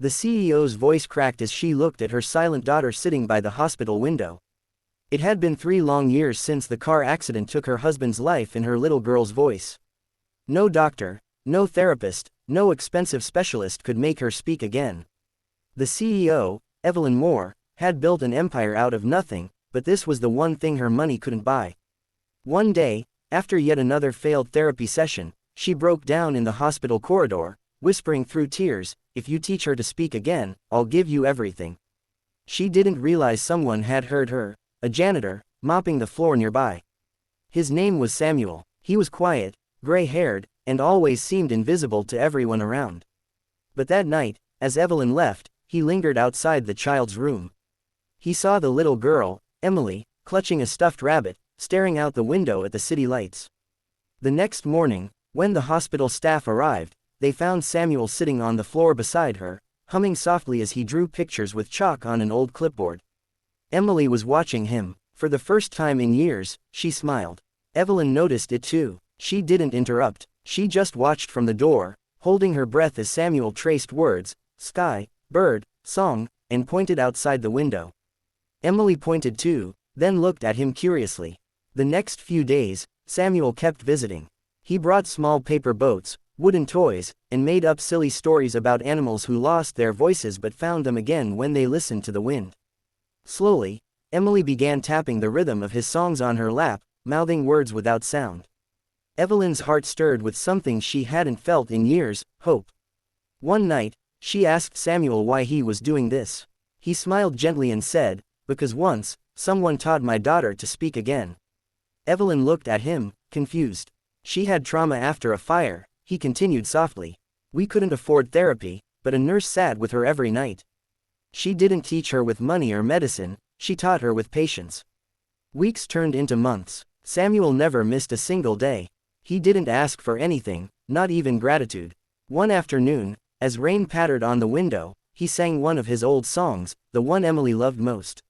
The CEO's voice cracked as she looked at her silent daughter sitting by the hospital window. It had been 3 long years since the car accident took her husband's life in her little girl's voice. No doctor, no therapist, no expensive specialist could make her speak again. The CEO, Evelyn Moore, had built an empire out of nothing, but this was the one thing her money couldn't buy. One day, after yet another failed therapy session, she broke down in the hospital corridor, whispering through tears, "If you teach her to speak again, I'll give you everything." She didn't realize someone had heard her, a janitor, mopping the floor nearby. His name was Samuel. He was quiet, gray-haired, and always seemed invisible to everyone around. But that night, as Evelyn left, he lingered outside the child's room. He saw the little girl, Emily, clutching a stuffed rabbit, staring out the window at the city lights. The next morning, when the hospital staff arrived, they found Samuel sitting on the floor beside her, humming softly as he drew pictures with chalk on an old clipboard. Emily was watching him. For the first time in years, she smiled. Evelyn noticed it too. She didn't interrupt, she just watched from the door, holding her breath as Samuel traced words, sky, bird, song, and pointed outside the window. Emily pointed too, then looked at him curiously. The next few days, Samuel kept visiting. He brought small paper boats, wooden toys, and made up silly stories about animals who lost their voices but found them again when they listened to the wind. Slowly, Emily began tapping the rhythm of his songs on her lap, mouthing words without sound. Evelyn's heart stirred with something she hadn't felt in years, hope. One night, she asked Samuel why he was doing this. He smiled gently and said, "Because once, someone taught my daughter to speak again." Evelyn looked at him, confused. She had trauma after a fire, he continued softly. "We couldn't afford therapy, but a nurse sat with her every night. She didn't teach her with money or medicine, she taught her with patience." Weeks turned into months. Samuel never missed a single day. He didn't ask for anything, not even gratitude. One afternoon, as rain pattered on the window, he sang one of his old songs, the one Emily loved most.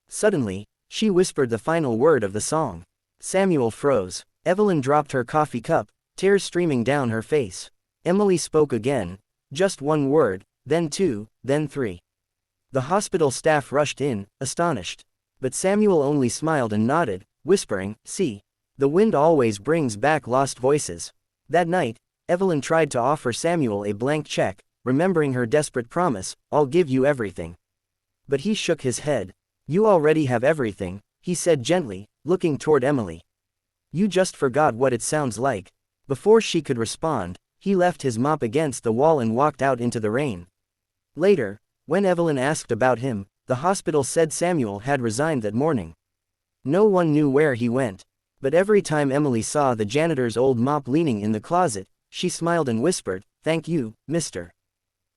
Suddenly, she whispered the final word of the song. Samuel froze. Evelyn dropped her coffee cup, tears streaming down her face. Emily spoke again, just one word, then two, then three. The hospital staff rushed in, astonished. But Samuel only smiled and nodded, whispering, "See. The wind always brings back lost voices." That night, Evelyn tried to offer Samuel a blank check, remembering her desperate promise, "I'll give you everything." But he shook his head. "You already have everything," he said gently, looking toward Emily. "You just forgot what it sounds like." Before she could respond, he left his mop against the wall and walked out into the rain. Later, when Evelyn asked about him, the hospital said Samuel had resigned that morning. No one knew where he went. But every time Emily saw the janitor's old mop leaning in the closet, she smiled and whispered, "Thank you, Mr.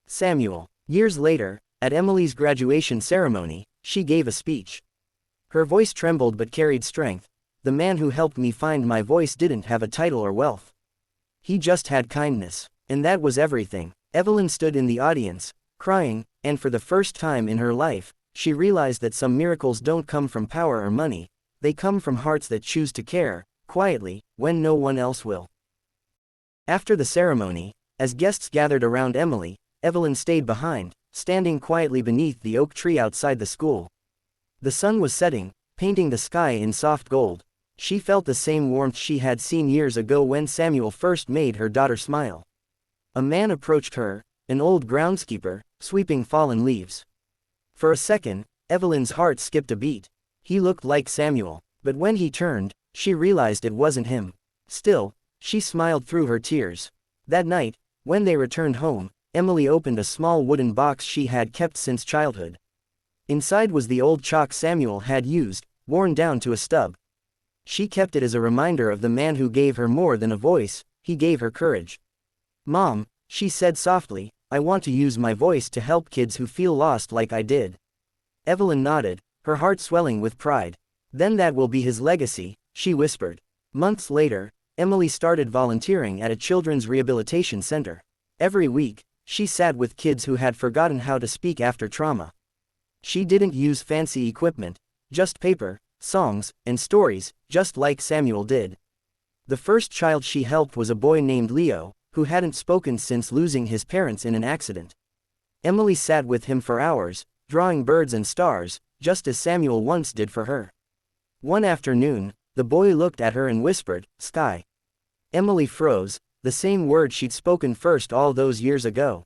Samuel." Years later, at Emily's graduation ceremony, she gave a speech. Her voice trembled but carried strength. "The man who helped me find my voice didn't have a title or wealth. He just had kindness. And that was everything." Evelyn stood in the audience, crying, and for the first time in her life, she realized that some miracles don't come from power or money, they come from hearts that choose to care, quietly, when no one else will. After the ceremony, as guests gathered around Emily, Evelyn stayed behind, standing quietly beneath the oak tree outside the school. The sun was setting, painting the sky in soft gold. She felt the same warmth she had seen years ago when Samuel first made her daughter smile. A man approached her, an old groundskeeper, sweeping fallen leaves. For a second, Evelyn's heart skipped a beat. He looked like Samuel, but when he turned, she realized it wasn't him. Still, she smiled through her tears. That night, when they returned home, Emily opened a small wooden box she had kept since childhood. Inside was the old chalk Samuel had used, worn down to a stub. She kept it as a reminder of the man who gave her more than a voice, he gave her courage. "Mom," she said softly, "I want to use my voice to help kids who feel lost like I did." Evelyn nodded, her heart swelling with pride. "Then that will be his legacy," she whispered. Months later, Emily started volunteering at a children's rehabilitation center. Every week, she sat with kids who had forgotten how to speak after trauma. She didn't use fancy equipment, just paper, songs, and stories, just like Samuel did. The first child she helped was a boy named Leo, who hadn't spoken since losing his parents in an accident. Emily sat with him for hours, drawing birds and stars, just as Samuel once did for her. One afternoon, the boy looked at her and whispered, "Sky." Emily froze, the same word she'd spoken first all those years ago.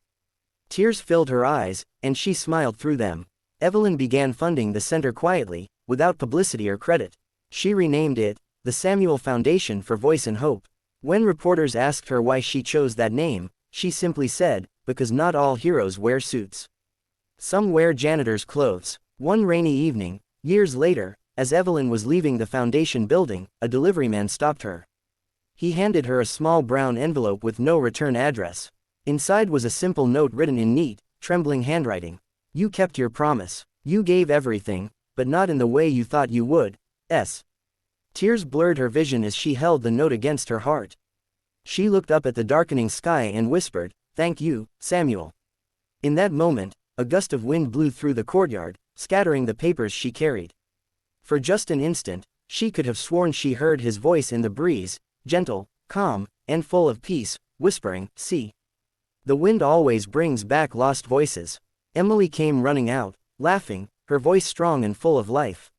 Tears filled her eyes, and she smiled through them. Evelyn began funding the center quietly, without publicity or credit. She renamed it, the Samuel Foundation for Voice and Hope. When reporters asked her why she chose that name, she simply said, "Because not all heroes wear suits. Some wear janitor's clothes." One rainy evening, years later, as Evelyn was leaving the foundation building, a deliveryman stopped her. He handed her a small brown envelope with no return address. Inside was a simple note written in neat, trembling handwriting. "You kept your promise. You gave everything, but not in the way you thought you would. S." Tears blurred her vision as she held the note against her heart. She looked up at the darkening sky and whispered, "Thank you, Samuel." In that moment, a gust of wind blew through the courtyard, scattering the papers she carried. For just an instant, she could have sworn she heard his voice in the breeze, gentle, calm, and full of peace, whispering, "See. The wind always brings back lost voices." Emily came running out, laughing, her voice strong and full of life.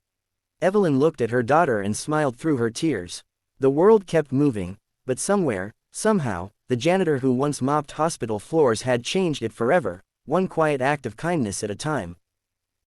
Evelyn looked at her daughter and smiled through her tears. The world kept moving, but somewhere, somehow, the janitor who once mopped hospital floors had changed it forever, one quiet act of kindness at a time.